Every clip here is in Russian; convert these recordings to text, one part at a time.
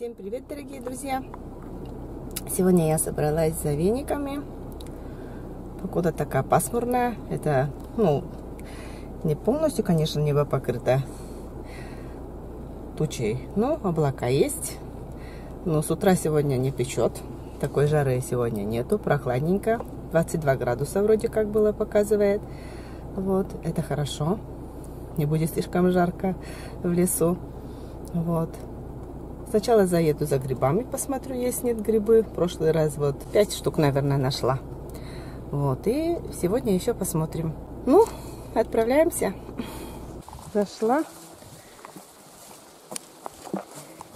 Всем привет, дорогие друзья! Сегодня я собралась за вениками. Погода такая пасмурная. Это, не полностью, конечно, небо покрыто тучей, но облака есть. Но с утра сегодня не печет. Такой жары сегодня нету, прохладненько. 22 градуса вроде как было показывает. Вот, это хорошо. Не будет слишком жарко в лесу. Вот. Сначала заеду за грибами, посмотрю, есть нет грибы. В прошлый раз вот 5 штук, наверное, нашла. Вот, и сегодня еще посмотрим. Ну, отправляемся. Зашла.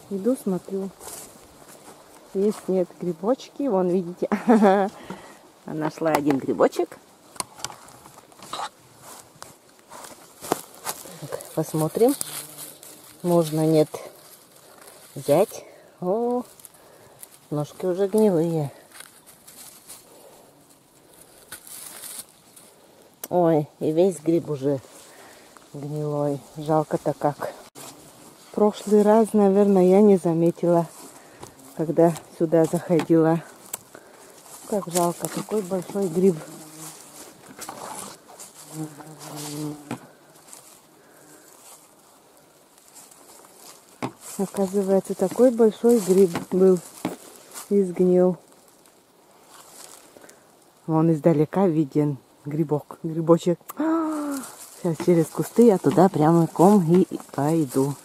Иду, смотрю. Есть нет грибочки. Вон, видите, нашла один грибочек. Так, посмотрим. Можно, нет. Взять. О, ножки уже гнилые. Ой, и весь гриб уже гнилой. Жалко-то как. В прошлый раз, наверное, я не заметила, когда сюда заходила. Как жалко, какой большой гриб. Оказывается, такой большой гриб был и сгнил. Вон издалека виден грибочек. Сейчас через кусты я туда прямиком и пойду.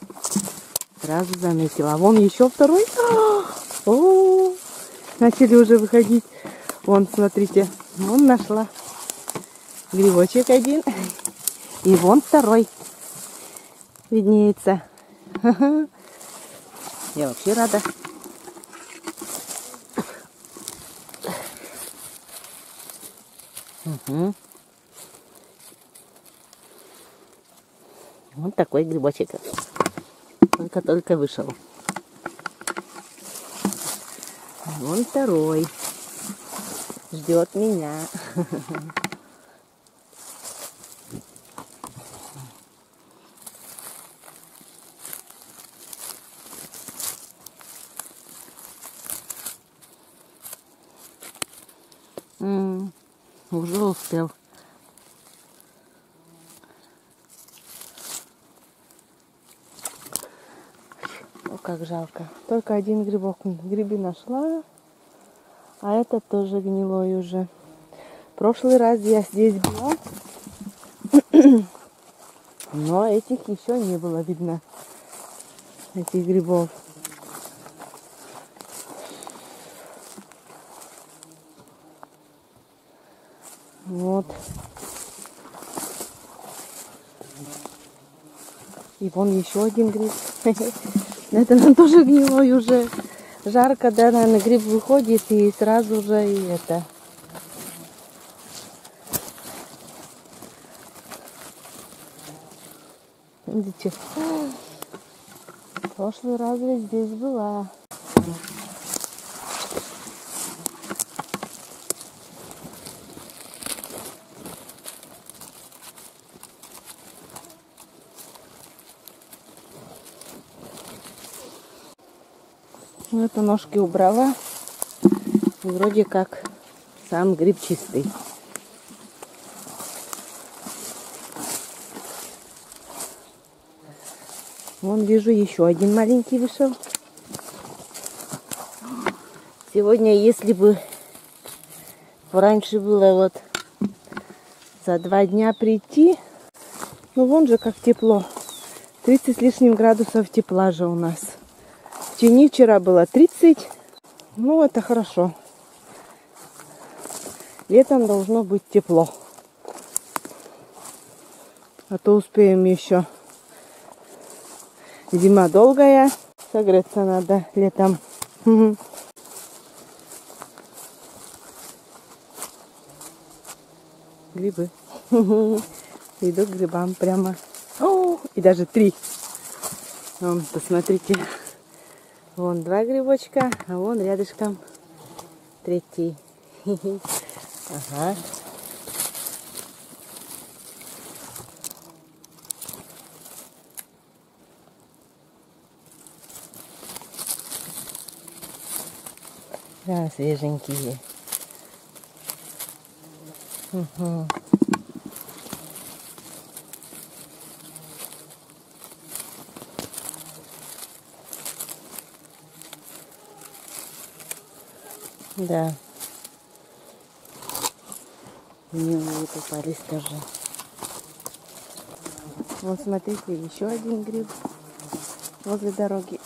Сразу заметила. Вон еще второй. О, начали уже выходить. Вон, смотрите, вон нашла грибочек один. И вон второй виднеется. Я вообще рада. Угу. Вот такой грибочек. Только вышел. Вон второй. Ждет меня. Уже успел. О, как жалко. Только один грибок. Грибы нашла, а этот тоже гнилой уже. В прошлый раз я здесь была, но этих еще не было видно. Этих грибов. Вот. И вон еще один гриб. Это он тоже гнилой уже. Жарко, да, наверное, гриб выходит и сразу же и это. Видите? В прошлый раз я здесь была. Ну, это ножки убрала. И вроде как сам гриб чистый. Вон вижу еще один маленький вышел. Сегодня, если бы раньше было вот за 2 дня прийти, ну вон же как тепло. 30 с лишним градусов тепла же у нас. В тени вчера было 30. Ну, это хорошо. Летом должно быть тепло. А то успеем еще. Зима долгая. Согреться надо летом. Грибы. Иду к грибам прямо. О, и даже 3. Вон, посмотрите. Вон 2 грибочка, а вон рядышком 3. Ага. Прям свеженькие. Угу. Да. Милые попались тоже. Вот смотрите, еще один гриб возле дороги.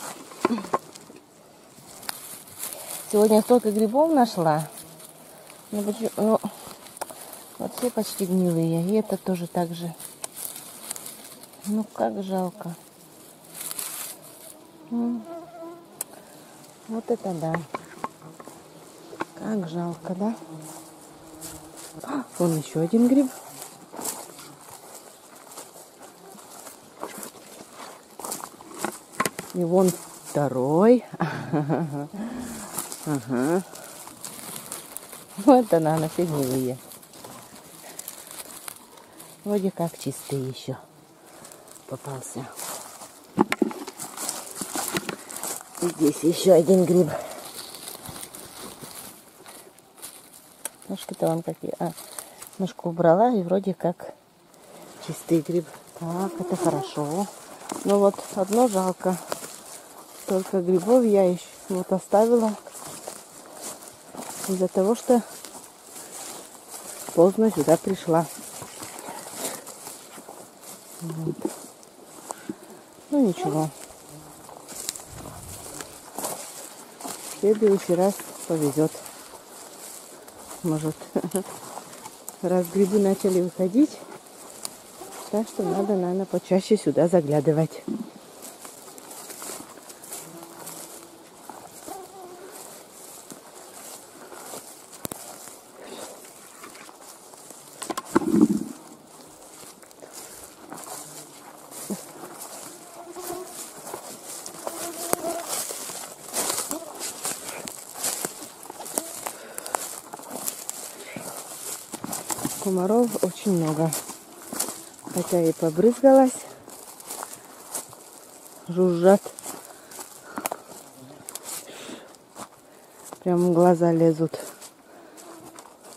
Сегодня столько грибов нашла. Ну, вот все почти гнилые. И это тоже так же. Ну, как жалко. Вот это да. Как жалко, да? Вон еще один гриб. И вон второй. Ага. Вот она все гнилые. Вроде как чистый еще попался. И здесь еще один гриб. Ножки-то вон какие. Ножку убрала и вроде как чистый гриб. Так, это хорошо. Но вот одно жалко. Только грибов я еще вот оставила из-за того, что поздно сюда пришла. Вот. Ну ничего. В следующий раз повезет. Может, раз грибы начали выходить, так что надо, наверное, почаще сюда заглядывать. Комаров очень много. Хотя и побрызгалась. Жужжат. Прям в глаза лезут.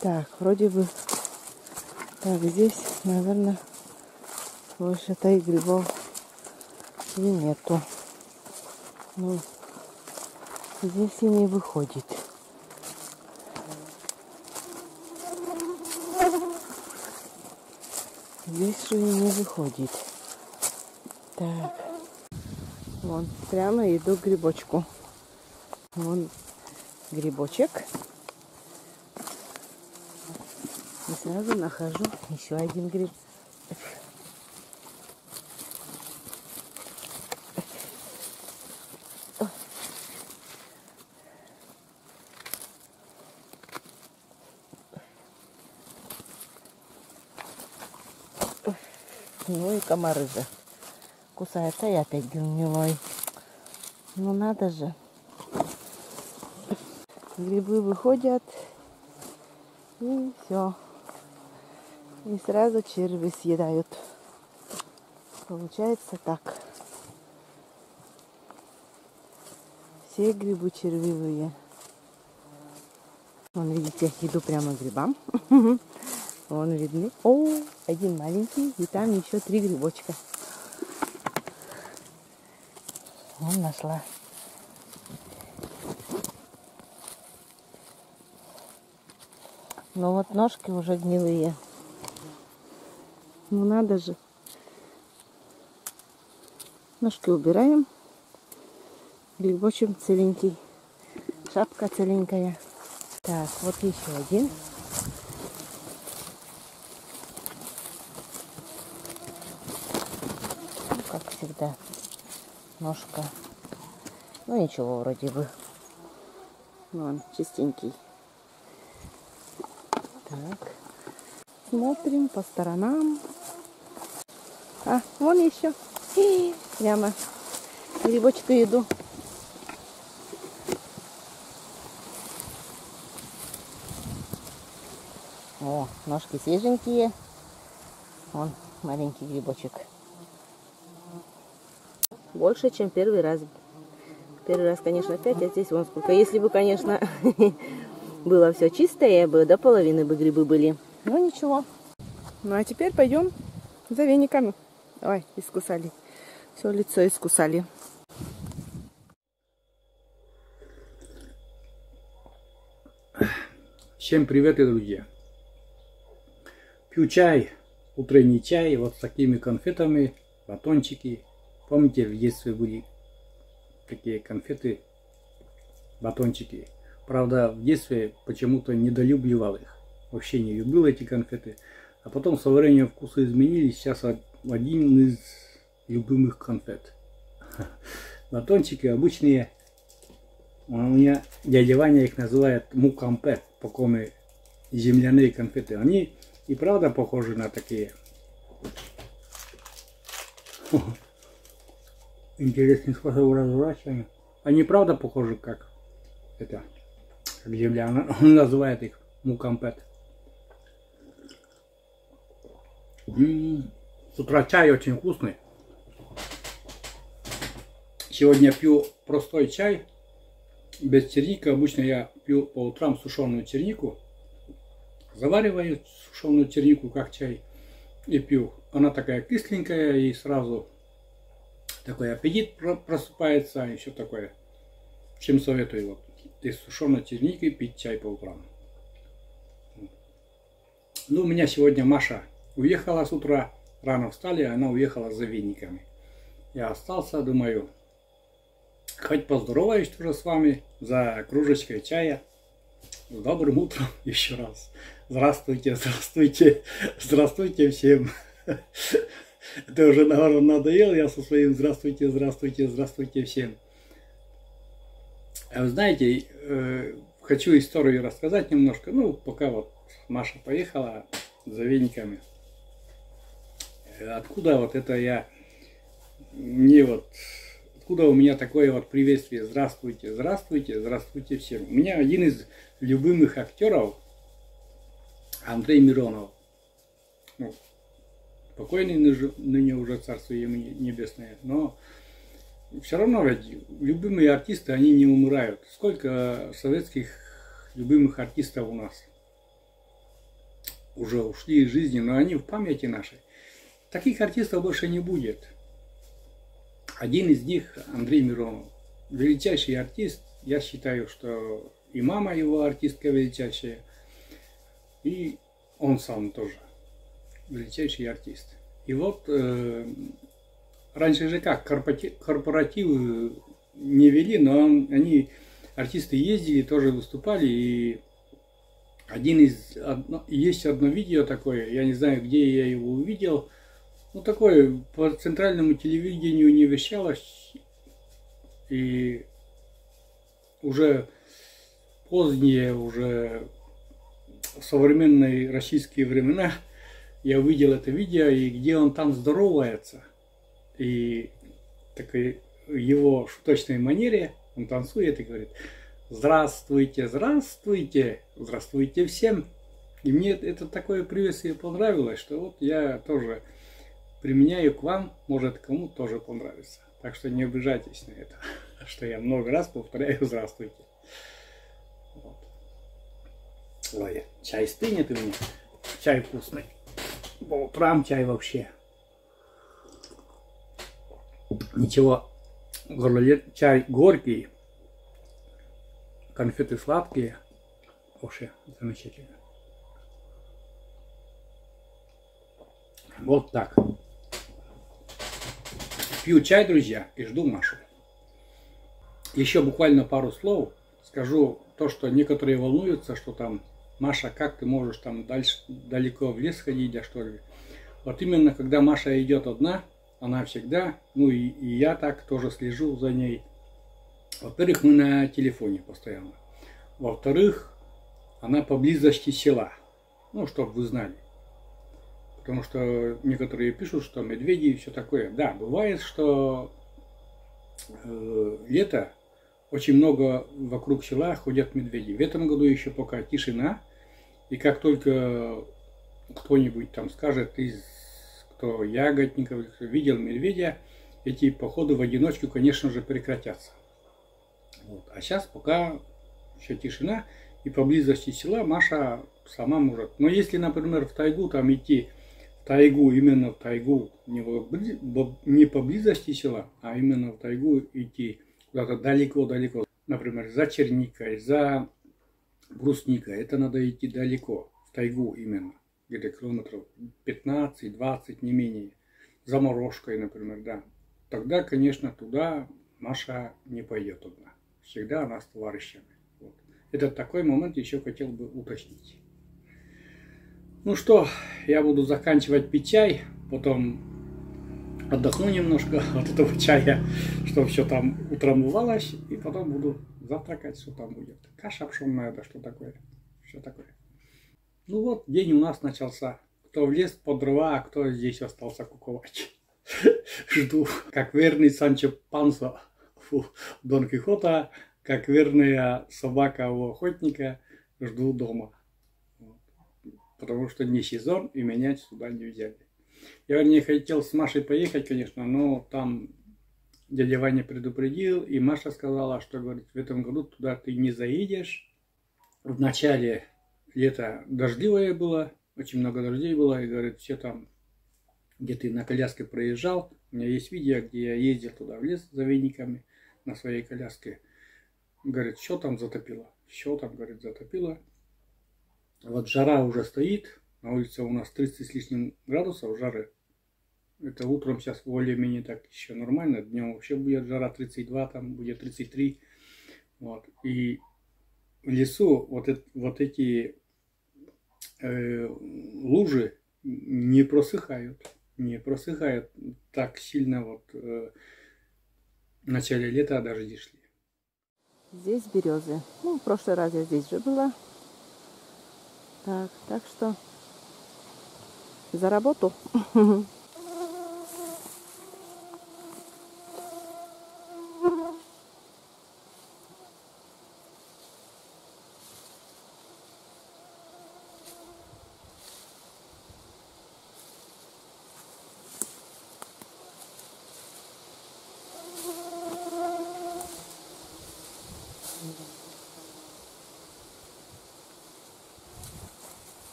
Так, вроде бы... Так, здесь, наверное, больше-то и грибов и нету. Ну, здесь и не выходит. Здесь же и не выходит. Так. Вон, прямо иду к грибочку. Вон грибочек. И сразу нахожу еще один гриб. Ну и комары же кусаются, и опять гнилой. Ну надо же. Грибы выходят, и все. И сразу черви съедают. Получается так. Все грибы червивые. Вон, видите, иду прямо к грибам. Вон видны. О, один маленький, и там еще 3 грибочка. Вон нашла. Но вот ножки уже гнилые. Ну надо же. Ножки убираем. Грибочек целенький. Шапка целенькая. Так, вот еще один. Ну, как всегда. Ножка. Ну ничего, вроде бы. Вон, чистенький. Так. Смотрим по сторонам. А, вон еще. Прямо грибочку иду. О, ножки свеженькие. Вон маленький грибочек. Больше, чем первый раз. Первый раз, конечно, 5, а здесь вон сколько. Если бы, конечно, было все чистое, бы до половины бы грибы были. Но ничего. Ну а теперь пойдем за вениками. Ой, искусали. Все лицо искусали. Всем привет, друзья! Пью чай, утренний чай, вот с такими конфетами, батончики. Помните, в детстве были такие конфеты, батончики. Правда, в детстве почему-то недолюбливал их. Вообще не любил эти конфеты. А потом со временем вкусы изменились. Сейчас один из любимых конфет. Батончики обычные. У меня дядя Ваня их называет мукампет, покоме земляные конфеты. Они и правда похожи на такие. Интересный способ разворачивания. Они правда похожи как это, как земля. Он называет их мукампет. С утра чай очень вкусный. Сегодня пью простой чай. Без черники. Обычно я пью по утрам сушеную чернику. Завариваю сушеную чернику как чай и пью. Она такая кисленькая и сразу такой аппетит просыпается и все такое. Всем советую вот из сушеной черники пить чай по утрам. Ну, у меня сегодня Маша уехала с утра. Рано встали, она уехала за вениками. Я остался, думаю, хоть поздороваюсь тоже с вами за кружечкой чая. С добрым утром еще раз. Здравствуйте, здравствуйте, здравствуйте всем. Это уже, наверное, надоело я со своим здравствуйте, здравствуйте, здравствуйте всем. А вы знаете, хочу историю рассказать немножко. Ну, пока вот Маша поехала за вениками. Откуда вот это откуда у меня такое вот приветствие здравствуйте, здравствуйте, здравствуйте всем. У меня один из любимых актеров Андрей Миронов. Ну, покойный ныне уже царство ему небесное, но все равно ведь любимые артисты, они не умирают. Сколько советских любимых артистов у нас уже ушли из жизни, но они в памяти нашей. Таких артистов больше не будет. Один из них Андрей Миронов. Величайший артист. Я считаю, что и мама его артистка величайшая, и он сам тоже величайший артист. И вот раньше же как, корпоративы не вели, но артисты ездили, тоже выступали. И есть одно видео такое, я не знаю, где я его увидел. Ну, такое по центральному телевидению не вещалось. И уже поздние, уже в современные российские времена я увидел это видео, и где он там здоровается. И такой его шуточной манере он танцует и говорит: здравствуйте, здравствуйте, здравствуйте всем. И мне это такое приветствие понравилось, что вот я тоже применяю к вам, может кому-то тоже понравится. Так что не обижайтесь на это, что я много раз повторяю здравствуйте. Вот. Ой, чай стынет у меня, чай вкусный. По утрам чай вообще. Ничего, чай горький, конфеты сладкие, вообще замечательно. Вот так. Пью чай, друзья, и жду Машу. Еще буквально пару слов скажу то, что некоторые волнуются, что там: Маша, как ты можешь там дальше далеко в лес ходить, да что ли? Вот именно когда Маша идет одна, она всегда, ну и я так тоже слежу за ней. Во-первых, мы на телефоне постоянно. Во-вторых, она поблизости села. Ну, чтобы вы знали. Потому что некоторые пишут, что медведи и все такое. Да, бывает, что лето очень много вокруг села ходят медведи. В этом году еще пока тишина. И как только кто-нибудь там скажет, кто ягодников, кто видел медведя, эти походы в одиночку, конечно же, прекратятся. Вот. А сейчас пока еще тишина, и поблизости села Маша сама может. Но если, например, в тайгу там идти, в тайгу, именно в тайгу, не поблизости села, а именно в тайгу идти куда-то далеко-далеко, например, за черникой, за брусникой, это надо идти далеко, в тайгу именно, где-то километров 15-20, не менее, за морожкой, например, да. Тогда, конечно, туда Маша не пойдет одна. Всегда она с товарищами. Вот. Этот такой момент еще хотел бы уточнить. Ну что, я буду заканчивать пить чай, потом отдохну немножко от этого чая, чтобы все там утрамбовалось, и потом буду завтракать, что там будет. Каша пшенная, да что такое, все такое. Ну вот, день у нас начался. Кто в лес под дрова, а кто здесь остался куковать. Жду, как верный Санчо Пансо у Дон Кихота, как верная собака у охотника, жду дома. Потому что не сезон, и меня сюда не взяли. Я не хотел с Машей поехать, конечно, но там дядя Ваня предупредил, и Маша сказала, что, говорит, в этом году туда ты не заедешь. В начале лета дождливое было, очень много дождей было, и, говорит, все там, где ты на коляске проезжал, у меня есть видео, где я ездил туда в лес за вениками на своей коляске. Говорит, что там затопило? Что там, говорит, затопило? Вот жара уже стоит, на улице у нас 30 с лишним градусов жары. Это утром сейчас более-менее так еще нормально, днем вообще будет жара 32, там будет 33. Вот. И в лесу вот эти лужи не просыхают так сильно вот в начале лета дожди шли. Здесь березы. Ну, в прошлый раз я здесь же была. Так что за работу.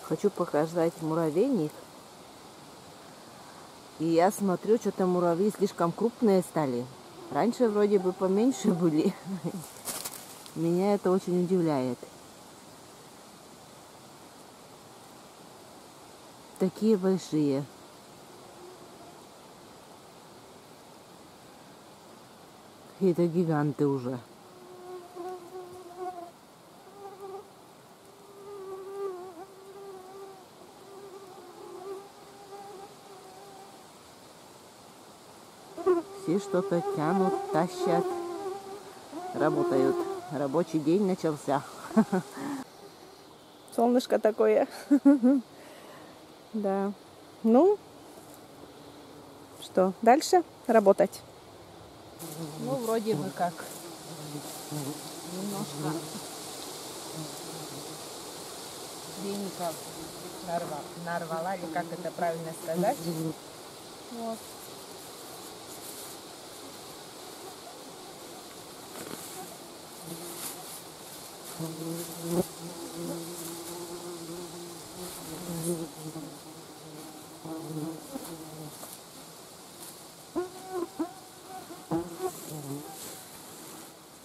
Хочу показать муравейник. И я смотрю, что-то муравьи слишком крупные стали. Раньше вроде бы поменьше были. Меня это очень удивляет. Такие большие. Какие-то гиганты уже. Все что-то тянут, тащат, работают. Рабочий день начался. Солнышко такое. Да. Ну, что, дальше работать? Ну, вроде бы как. Немножко веников нарвала, или как это правильно сказать. Вот.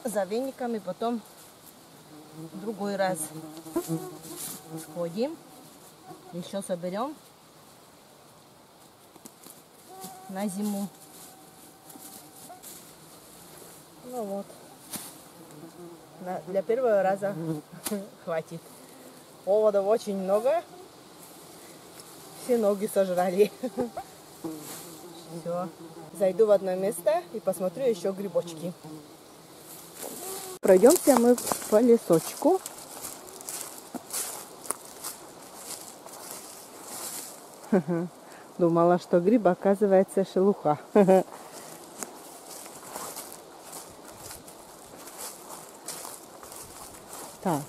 За вениками потом в другой раз сходим, еще соберем на зиму. Ну вот. Для первого раза хватит. Оводов очень много. Все ноги сожрали. Все. Зайду в одно место и посмотрю еще грибочки. Пройдемся мы по лесочку. Думала, что гриб, оказывается, шелуха. Так.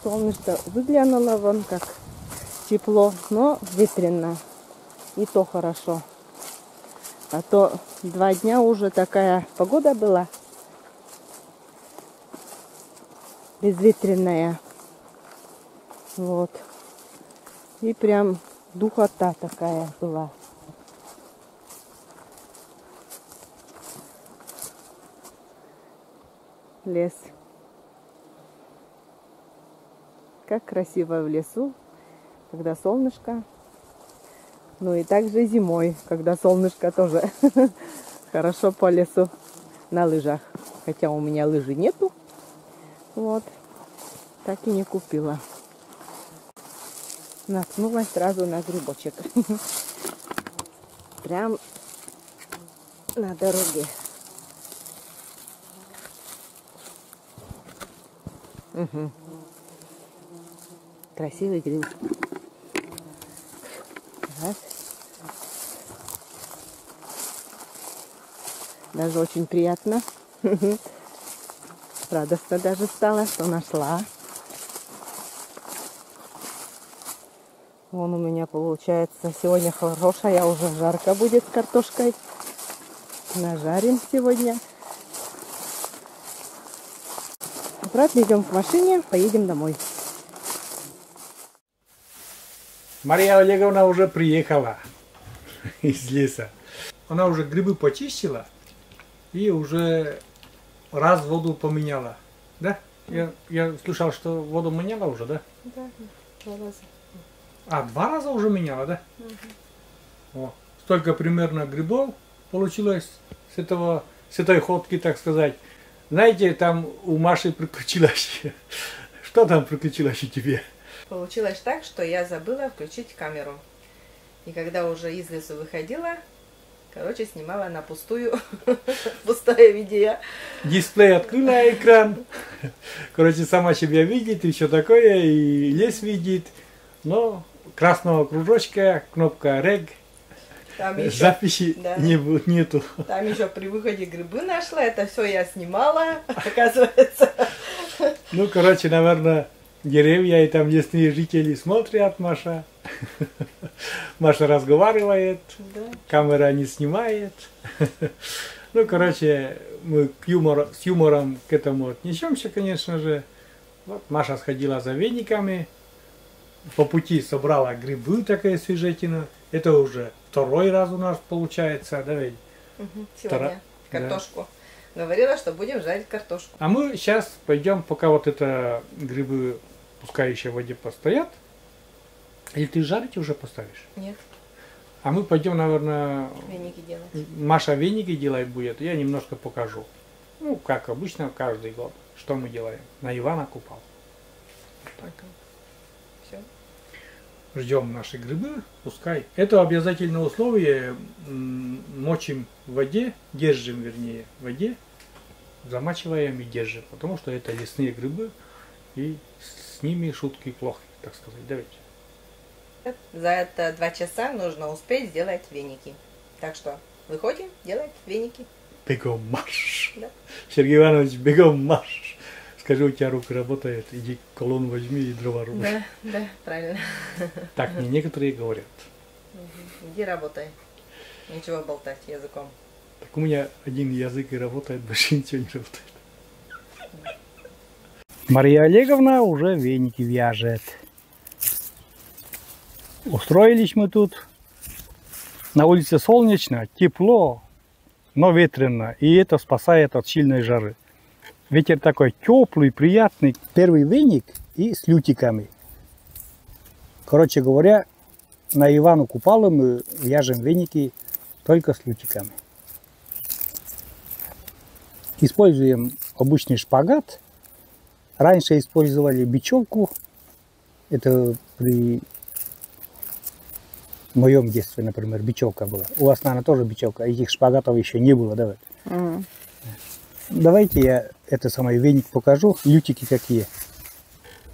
Солнышко выглянуло, вон как тепло, но ветрено. И то хорошо. А то 2 дня уже такая погода была. Безветренная. Вот. И прям духота такая была. Лес. Как красиво в лесу, когда солнышко. Ну и также зимой, когда солнышко тоже хорошо по лесу на лыжах. Хотя у меня лыжи нету. Вот. Так и не купила. Наткнулась сразу на грибочек. Прям на дороге. Угу. Красивый гриб. Так. Даже очень приятно. Радостно даже стало, что нашла. Вон у меня получается сегодня хорошая, уже жарко будет с картошкой. Нажарим сегодня. Обратно идем к машине, поедем домой. Мария Олеговна уже приехала из леса. Она уже грибы почистила и уже раз воду поменяла. Да? Я слышал, что воду меняла уже, да? Да, 2 раза. А, 2 раза уже меняла, да? Угу. О, столько примерно грибов получилось с этой ходки, так сказать. Знаете, там у Маши приключилось. Что там приключилось у тебя? Получилось так, что я забыла включить камеру. И когда уже из лесу выходила, короче, снимала на пустое видео. Дисплей открыла экран. Короче, сама себя видит и все такое, и лес видит. Но красного кружочка, кнопка REG, записи да, нету. Там еще при выходе грибы нашла, это все я снимала, оказывается. Ну, короче, наверное, деревья и там лесные жители смотрят, Маша. Маша разговаривает, да. Камера не снимает. Ну, короче, мы с юмором к этому отнесемся, конечно же. Вот Маша сходила за вениками. По пути собрала грибы, такая свежатина. Это уже 2-й раз у нас получается, да ведь? Сегодня картошку. Да. Говорила, что будем жарить картошку. А мы сейчас пойдем, пока вот это грибы, пускай еще в воде постоят. Или ты жарить уже поставишь? Нет. А мы пойдем, наверное... Веники делать. Маша веники делать будет, я немножко покажу. Ну, как обычно, каждый год. Что мы делаем? На Ивана Купал. Так. Все. Ждем наши грибы, пускай. Это обязательное условие. Мочим в воде, держим, вернее, в воде. Замачиваем и держим. Потому что это лесные грибы. И с ними шутки плохи, так сказать. Давайте. За это 2 часа нужно успеть сделать веники. Так что выходим делать веники. Бегом марш. Да. Сергей Иванович, бегом марш. Скажи, у тебя рука работает, иди колонн возьми и дрова руби. Да, да, правильно. Так мне некоторые говорят. Иди работай. Нечего болтать языком. Так у меня один язык и работает, больше ничего не работает. Мария Олеговна уже веники вяжет. Устроились мы тут. На улице солнечно, тепло, но ветрено. И это спасает от сильной жары. Ветер такой теплый, приятный. Первый веник и с лютиками. Короче говоря, на Ивану Купалу мы вяжем веники только с лютиками. Используем обычный шпагат. Раньше использовали бечевку. Это при моем детстве, например, бечевка была. У вас, наверное, тоже бечевка. Этих шпагатов еще не было, да? Давайте я это самое веник покажу. Лютики какие.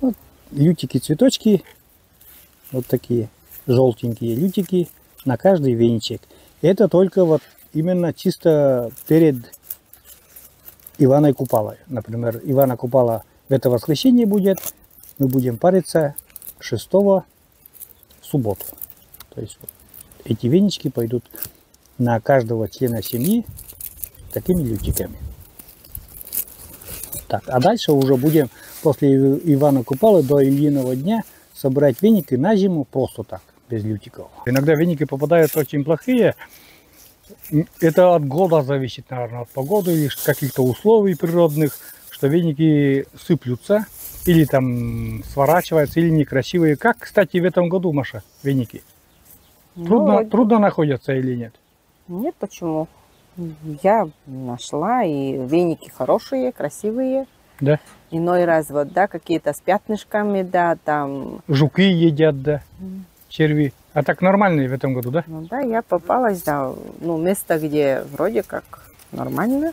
Вот, лютики, цветочки. Вот такие желтенькие лютики на каждый веничек. Это только вот именно чисто перед Ивана Купала. Например, Ивана Купала в это воскресенье будет, мы будем париться 6 в субботу. То есть вот эти венички пойдут на каждого члена семьи такими лютиками. Так, а дальше уже будем после Ивана Купалы до Ильиного дня собирать веники на зиму просто так, без лютиков. Иногда веники попадают очень плохие. Это от года зависит, наверное, от погоды или каких-то условий природных, что веники сыплются или там сворачиваются, или некрасивые. Как, кстати, в этом году, Маша, веники? Трудно находятся или нет? Нет, почему? Я нашла, и веники хорошие, красивые. Да. Иной раз вот, да, какие-то с пятнышками, да, там. Жуки едят, да, черви. А так нормальные в этом году, да? Ну да, я попалась, да, ну, место, где вроде как нормально.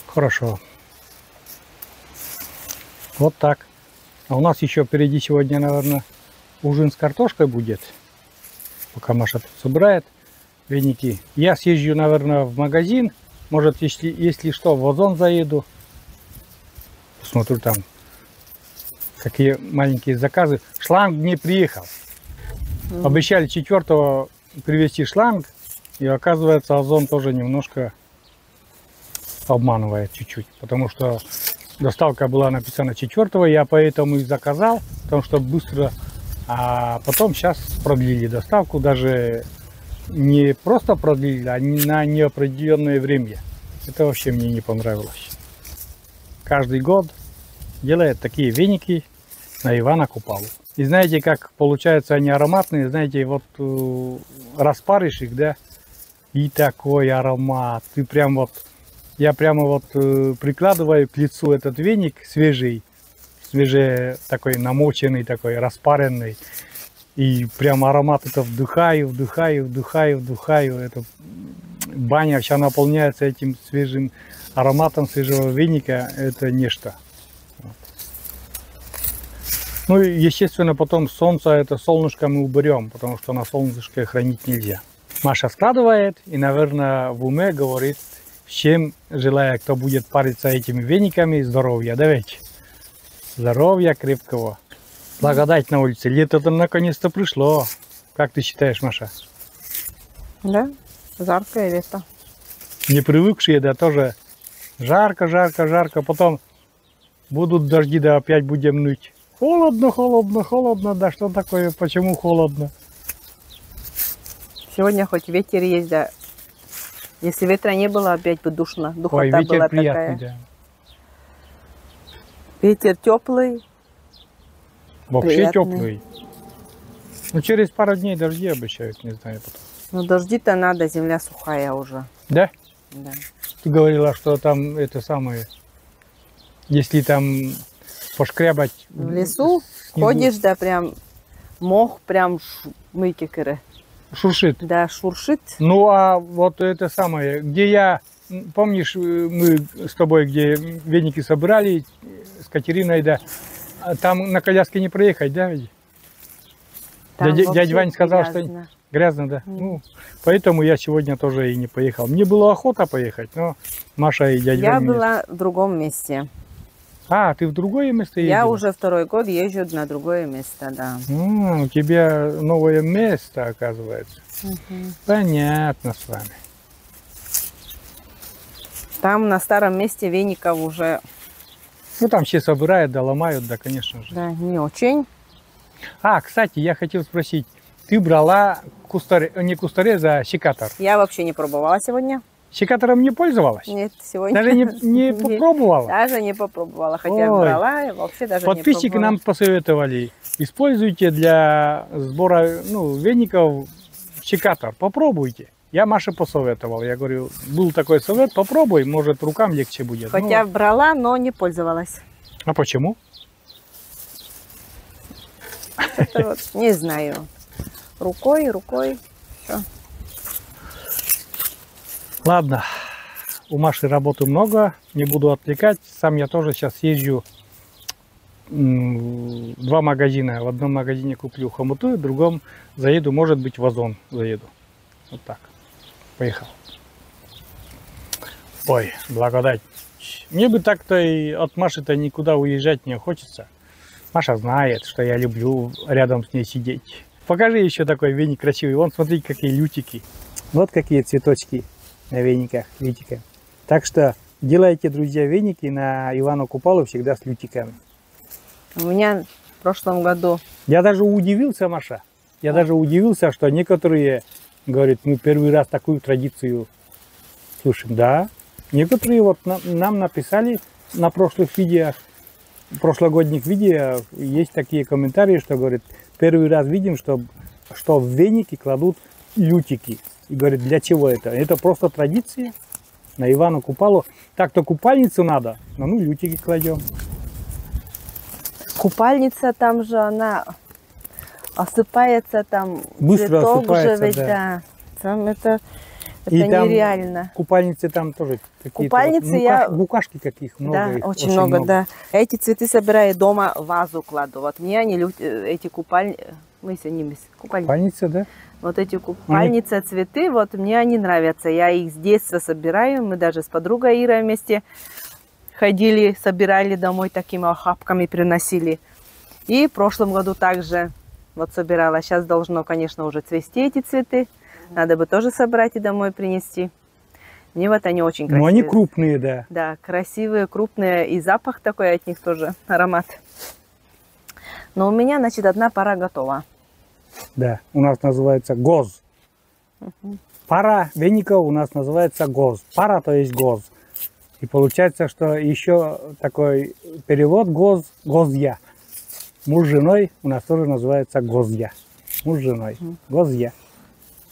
Хорошо. Вот так. А у нас еще впереди сегодня, наверное, ужин с картошкой будет. Пока Маша тут собирает веники. Я съезжу, наверное, в магазин. Может, если что, в Озон заеду. Посмотрю там, какие маленькие заказы. Шланг не приехал. Обещали 4-го привезти шланг. И оказывается, Озон тоже немножко обманывает чуть-чуть. Потому что доставка была написана 4-го. Я поэтому и заказал. Потому что быстро... А потом сейчас продлили доставку. Даже не просто продлили, а на неопределенное время. Это вообще мне не понравилось. Каждый год делает такие веники на Ивана Купалу. И знаете, как получаются они ароматные? Знаете, вот распаришь их, да, и такой аромат. Ты прям вот, я прямо вот прикладываю к лицу этот веник свежий, такой намоченный, такой распаренный. И прям аромат это вдыхаю. Это баня вся наполняется этим свежим ароматом свежего веника. Это нечто. Ну и естественно потом солнце, это солнышко мы уберем, потому что на солнышке хранить нельзя. Маша складывает и, наверное, в уме говорит всем, желая, кто будет париться этими вениками, здоровья. Давайте. Здоровья крепкого. Благодать на улице. Лето-то наконец-то пришло. Как ты считаешь, Маша? Да, жаркое лето. Не привыкшие, да, тоже жарко. Потом будут дожди, да, опять будем ныть. Холодно. Да что такое? Почему холодно? Сегодня хоть ветер есть, да. Если ветра не было, опять бы душно. Духота Ой, ветер была приятный, такая. да. Ветер теплый. Вообще приятный. теплый. Ну, через пару дней дожди обещают, не знаю потом. Ну, дожди-то надо, земля сухая уже. Да? Да. Ты говорила, что там это самое, если там пошкрябать В лесу снегу, ходишь, да, прям мох прям мыкикеры. шуршит. Да, шуршит. Ну, а вот это самое, где я, помнишь, мы с тобой, где веники собрали с Катериной, да, там на коляске не проехать, да, ведь? Там Дядя Вань сказал, грязно. что грязно, да. Ну, поэтому я сегодня тоже и не поехал. Мне было охота поехать, но Маша и дядя Я Вань была в другом месте. А, ты в другое место ездила? Я уже 2-й год езжу на другое место, да. У тебя новое место, оказывается. Понятно с вами. Там на старом месте веников уже, Ну, там все собирают, да, ломают, да, конечно же. да, не очень. А, кстати, я хотел спросить. Ты брала не кустарез, а секатор. Я вообще не пробовала сегодня. Секатором не пользовалась? Нет, сегодня. Даже не попробовала? Даже не попробовала. Хотя Ой. брала, и вообще даже не Подписчики пробовала. нам посоветовали. Используйте для сбора веников секатор. Попробуйте. Я Маше посоветовал. Я говорю, был такой совет, попробуй, может рукам легче будет. Хотя брала, но не пользовалась. А почему? Это вот, не знаю. Рукой. Всё. Ладно, у Маши работы много, не буду отвлекать. Сам я тоже сейчас езжу в 2 магазина. В одном магазине куплю хомуту, в другом заеду, может быть, в Озон заеду. Вот так. Поехал. Ой, благодать. Мне бы так-то и от Маши-то никуда уезжать не хочется. Маша знает, что я люблю рядом с ней сидеть. Покажи еще такой веник красивый. Вон, смотрите, какие лютики. Вот какие цветочки на вениках, видите. Так что делайте, друзья, веники на Ивана Купалу всегда с лютиками. У меня в прошлом году... Я даже удивился, Маша. Я даже удивился, что некоторые говорят, мы первый раз такую традицию слушаем. Да, некоторые вот нам написали на прошлых видео, прошлогодних видео, есть такие комментарии, что говорят, первый раз видим, что в веники кладут лютики. И говорит, для чего это? Это просто традиция на Ивана Купалу. Так-то купальницу надо, но ну лютики кладем. Купальница там же, она осыпается там. Быстро цветок осыпается, же ведь, да. Там это И там нереально. Купальницы там тоже какие-то. Купальницы Вот, я... букашки каких много. Да, их очень много, да. Эти цветы собираю дома, в вазу кладу. Вот мне они, эти купальницы, Купальницы, да? вот эти купальницы, цветы, вот мне они нравятся. Я их с детства собираю. Мы даже с подругой Ирой вместе ходили, собирали домой, такими охапками приносили. И в прошлом году также вот собирала. Сейчас должно, конечно, уже цвести эти цветы. Надо бы тоже собрать и домой принести. Мне вот они очень красивые. Ну, они крупные, да. Да, красивые, крупные. И запах такой от них тоже, аромат. Но у меня, значит, одна пара готова. Да, у нас называется гоз. Пара веников у нас называется гоз. Пара, то есть гоз. И получается, что еще такой перевод гозья. Муж с женой у нас тоже называется гозья. Муж с женой. Гозья.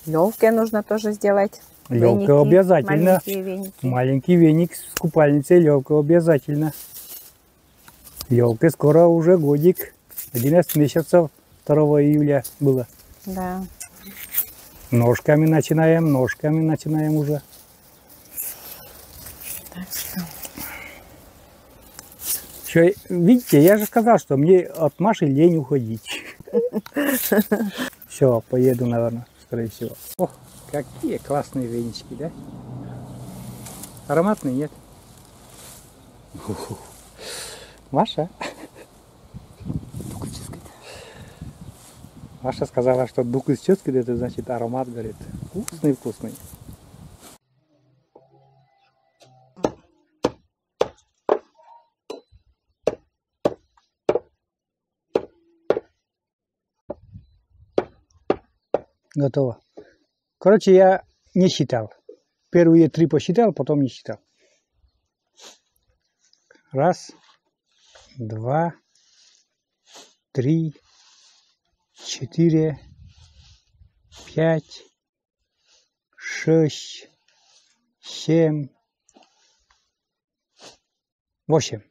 Легкие нужно тоже сделать. Легкое обязательно. Маленькие веники. Маленький веник с купальницей легкое обязательно. Легкое скоро уже годик. 11 месяцев 2 июля было. Да. Ножками начинаем уже. Так что... Еще, видите, я же сказал, что мне от Маши лень уходить. Все, поеду, наверное, скорее всего. Ох, какие классные венички, да? Ароматные, нет? Маша? Маша сказала, что дух из четки, это значит аромат, говорит. Вкусный. Готово. Короче, я не считал. Первые 3 посчитал, потом не считал. 1, 2, 3, 4, 5, 6, 7, 8.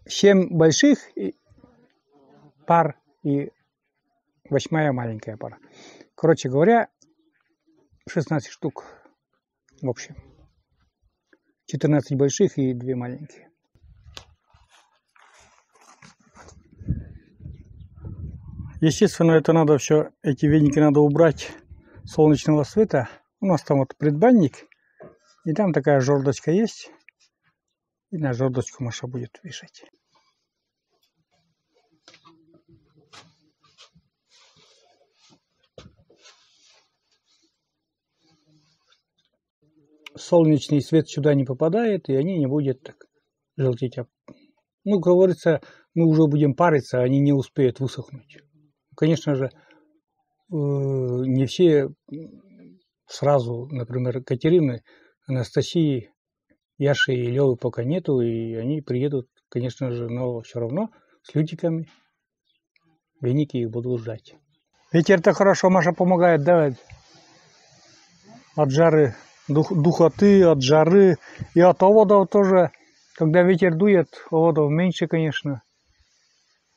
7 больших пар и 8-я маленькая пара. Короче говоря, 16 штук в общем. 14 больших и 2 маленькие. Естественно, это надо все, эти веники надо убрать солнечного света. У нас там вот предбанник, и там такая жердочка есть. И на жердочку Маша будет вешать. Солнечный свет сюда не попадает, и они не будут так желтеть. Ну, как говорится, мы уже будем париться, они не успеют высохнуть. Конечно же, не все сразу, например, Катерины, Анастасии, Яши и Левы пока нету, и они приедут, конечно же, но все равно с лютиками. Веники их будут ждать. Ветер-то хорошо, Маша помогает, да? От жары, духоты, от жары и от оводов тоже. Когда ветер дует, оводов меньше, конечно.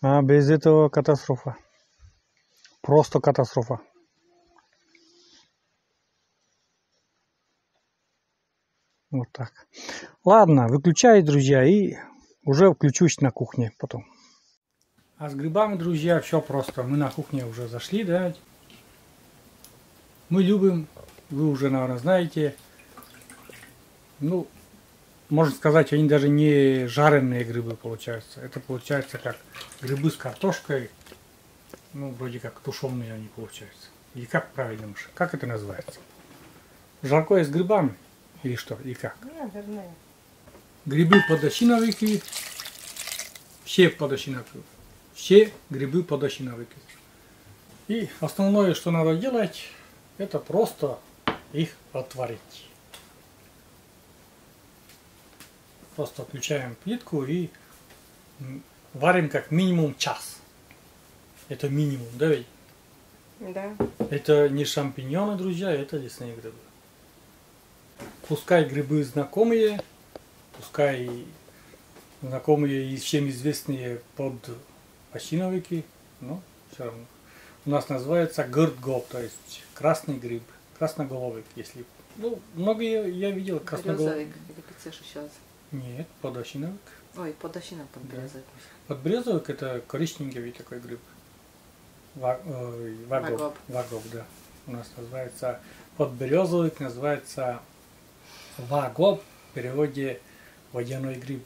А без этого катастрофа. Просто катастрофа. Вот так. Ладно, выключаю, друзья, и уже включусь на кухне потом. А с грибами, друзья, все просто. Мы на кухне уже зашли, да. Мы любим, вы уже, наверное, знаете, Ну, можно сказать, они даже не жареные грибы получаются. Это получается как грибы с картошкой. Ну, вроде как тушеные они получаются. Или как правильно, Маша? Как это называется? Жаркое с грибами? Или что? Или как? Наверное. Грибы подосиновики. Все подосиновики. Все грибы подосиновики. И основное, что надо делать, это просто их отварить. Просто включаем плитку и варим как минимум час. Это минимум, да ведь? Да. Это не шампиньоны, друзья, это лесные грибы. Пускай грибы знакомые, пускай знакомые и всем известные под осиновики, но все равно. У нас называется гыртгоб, то есть красный гриб, красноголовик, если... Ну, многие я видел красноголовик. Березовик или пиццеш сейчас? Нет, подосиновик. Ой, подосиновик, подберезовик. Подберезовик это коричневый такой гриб. Вагоб, да. У нас называется подберезовик, называется вагоб, в переводе водяной гриб.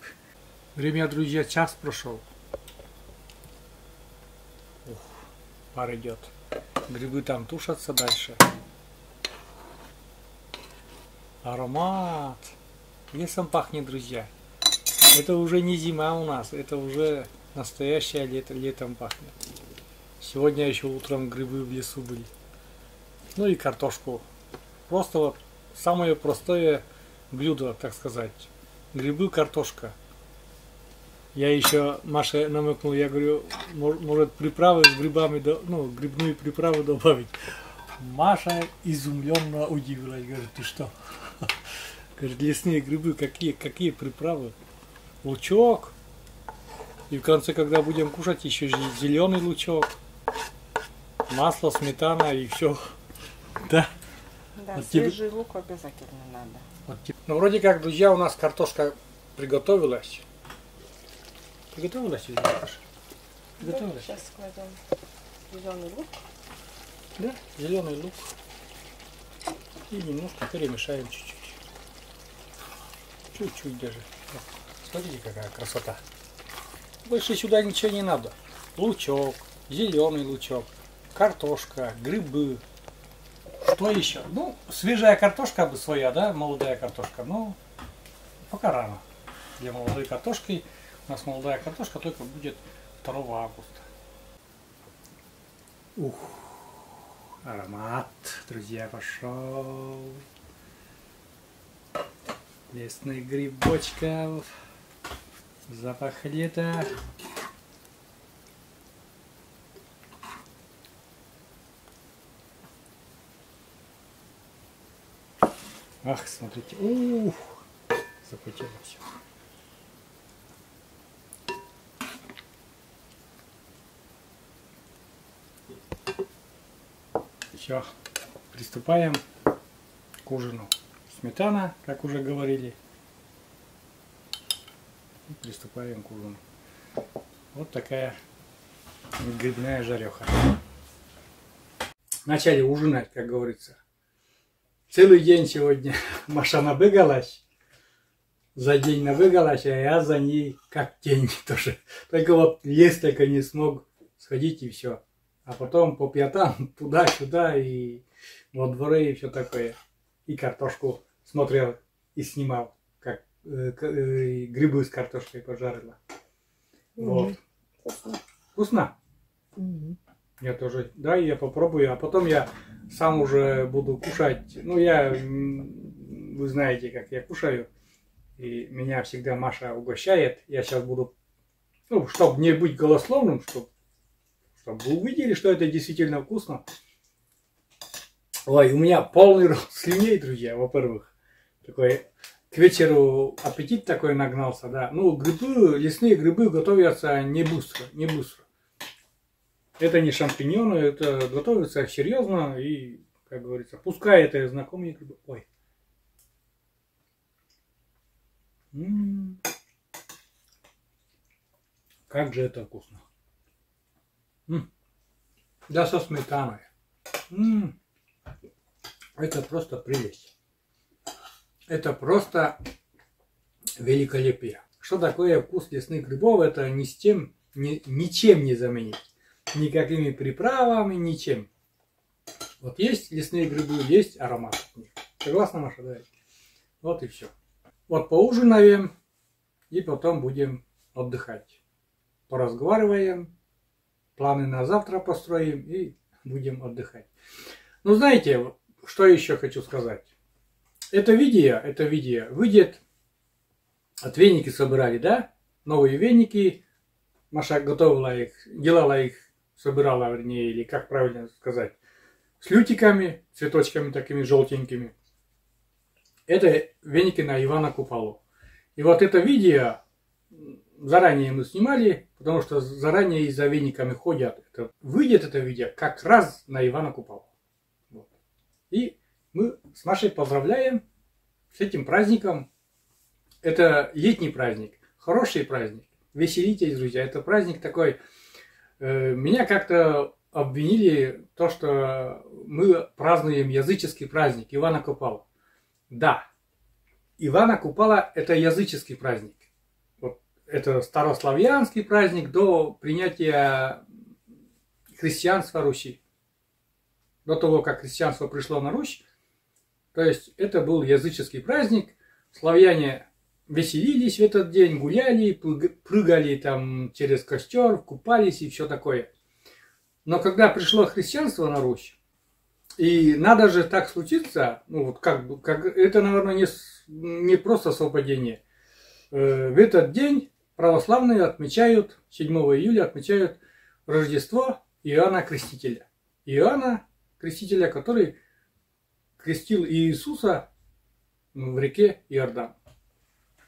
Время, друзья, час прошел. Ух, пар идет. Грибы там тушатся дальше. Аромат. Лесом пахнет, друзья. Это уже не зима у нас, это уже настоящее лето, летом пахнет. Сегодня еще утром грибы в лесу были. Ну и картошку. Просто вот самое простое блюдо, так сказать. Грибы, картошка. Я еще Маше намекнул, я говорю, может приправы с грибами, ну, грибную приправу добавить. Маша изумленно удивилась, говорит, ты что? Говорит, лесные грибы, какие приправы? Лучок. И в конце, когда будем кушать, еще зеленый лучок. Масло, сметана и все. Да. Да, Вот свежий лук обязательно надо. Вот, ну, вроде как, друзья, у нас картошка приготовилась. Приготовилась или нет? Приготовилась. Сейчас складем зеленый лук. Да, зеленый лук. И немножко перемешаем чуть-чуть. Чуть-чуть даже. Вот. Смотрите, какая красота. Больше сюда ничего не надо. Лучок, зеленый лучок, картошка, грибы. Что еще? Ну, свежая картошка бы своя, да, молодая картошка. Но пока рано. Для молодой картошки. У нас молодая картошка только будет 2 августа. Ух, аромат, друзья, пошел. Лесных грибочков. Запах лета. Ах, смотрите. Ух, запотело все. Все, приступаем к ужину. Сметана, как уже говорили. И приступаем к ужину. Вот такая грибная жареха. Начали ужинать, как говорится. Целый день сегодня Маша набегалась. За день набегалась, а я за ней как тень тоже. Только вот есть только не смог сходить и все. А потом по пятам туда-сюда и во дворе и все такое. И картошку смотрел и снимал, как грибы с картошкой пожарила. Вот. Вкусно. Вкусно? Я тоже, да, я попробую, а потом я сам уже буду кушать. Ну, вы знаете, как я кушаю. И меня всегда Маша угощает. Я сейчас буду, ну, чтобы не быть голословным, чтобы вы увидели, что это действительно вкусно. Ой, у меня полный рот слюней, друзья, во-первых. Такой к вечеру аппетит такой нагнался, да. Ну, грибы, лесные грибы готовятся не быстро, не быстро. Это не шампиньоны, это готовится серьезно и, как говорится, пускай это знакомые грибы. Ой. Как же это вкусно. Да, со сметаной. Это просто прелесть. Это просто великолепие. Что такое вкус лесных грибов? Это ничем не заменить. Никакими приправами, ничем. Вот есть лесные грибы, есть аромат от них. Согласна, Маша? Да? Вот и все. Вот поужинаем и потом будем отдыхать. Поразговариваем, планы на завтра построим и будем отдыхать. Ну, знаете, что еще хочу сказать? Это видео выйдет. От веники собирали, да? Новые веники. Маша готовила их, делала их, собирала, вернее, или как правильно сказать, с лютиками, цветочками такими желтенькими. Это веники на Ивана Купалу. И вот это видео заранее мы снимали, потому что заранее и за вениками ходят. Выйдет это видео как раз на Ивана Купалу. Вот. И мы с Машей поздравляем с этим праздником. Это летний праздник, хороший праздник. Веселитесь, друзья. Это праздник такой. Меня как-то обвинили то, что мы празднуем языческий праздник Ивана Купала. Да, Ивана Купала это языческий праздник. Вот, это старославянский праздник до принятия христианства Руси. До того, как христианство пришло на Русь. То есть это был языческий праздник. Славяне веселились в этот день, гуляли, прыгали там через костер, купались и все такое. Но когда пришло христианство на Русь, и надо же так случиться, ну вот как это, наверное, не просто совпадение. В этот день православные отмечают, 7 июля отмечают Рождество Иоанна Крестителя. Иоанна Крестителя, который крестил Иисуса в реке Иордан.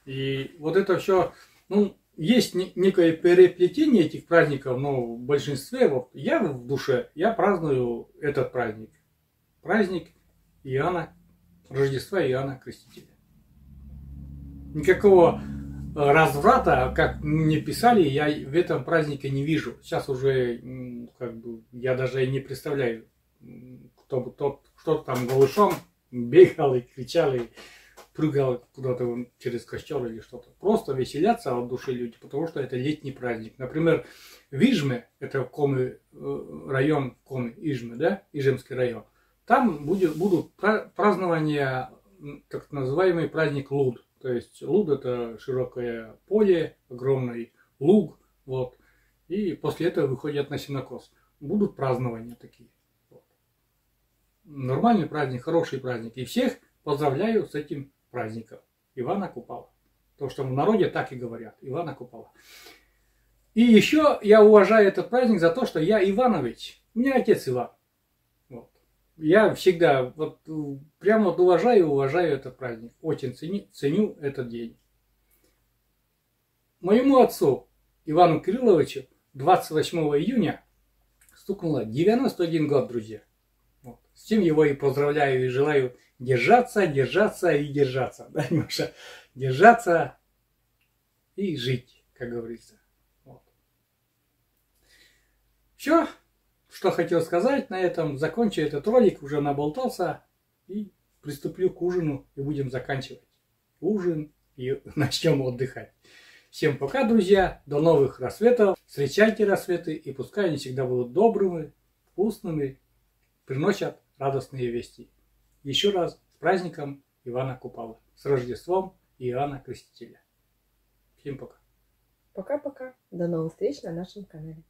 И вот это все, ну, есть некое переплетение этих праздников, но в большинстве, вот я в душе, я праздную этот праздник. Праздник Иоанна, Рождества Иоанна Крестителя. Никакого разврата, как мне писали, я в этом празднике не вижу. Сейчас уже, как бы, я даже и не представляю, кто там голышом бегал и кричал, и прыгал куда-то через костер или что-то. Просто веселятся от души люди, потому что это летний праздник. Например, в Ижме, это Коми, район Коми, Ижме, да, Ижемский район, там будут празднования, так называемый праздник Луд. То есть Луд это широкое поле, огромный луг, вот. И после этого выходят на сенокос. Будут празднования такие. Вот. Нормальный праздник, хороший праздник. И всех поздравляю с этим праздником Ивана Купала. Потому что в народе так и говорят. Ивана Купала. И еще я уважаю этот праздник за то, что я Иванович. У меня отец Иван. Вот. Я всегда вот прямо вот уважаю этот праздник. Очень ценю этот день. Моему отцу Ивану Кирилловичу 28 июня стукнуло 91 год, друзья. Вот. С тем его и поздравляю и желаю держаться, держаться и держаться. Да, Маша? Держаться и жить, как говорится. Вот. Все, что хотел сказать на этом. Закончу этот ролик, уже наболтался. И приступлю к ужину и будем заканчивать. Ужин и начнем отдыхать. Всем пока, друзья. До новых рассветов. Встречайте рассветы и пускай они всегда будут добрыми, вкусными, приносят радостные вести. Еще раз с праздником Ивана Купалы. С Рождеством Иоанна Крестителя. Всем пока. Пока-пока. До новых встреч на нашем канале.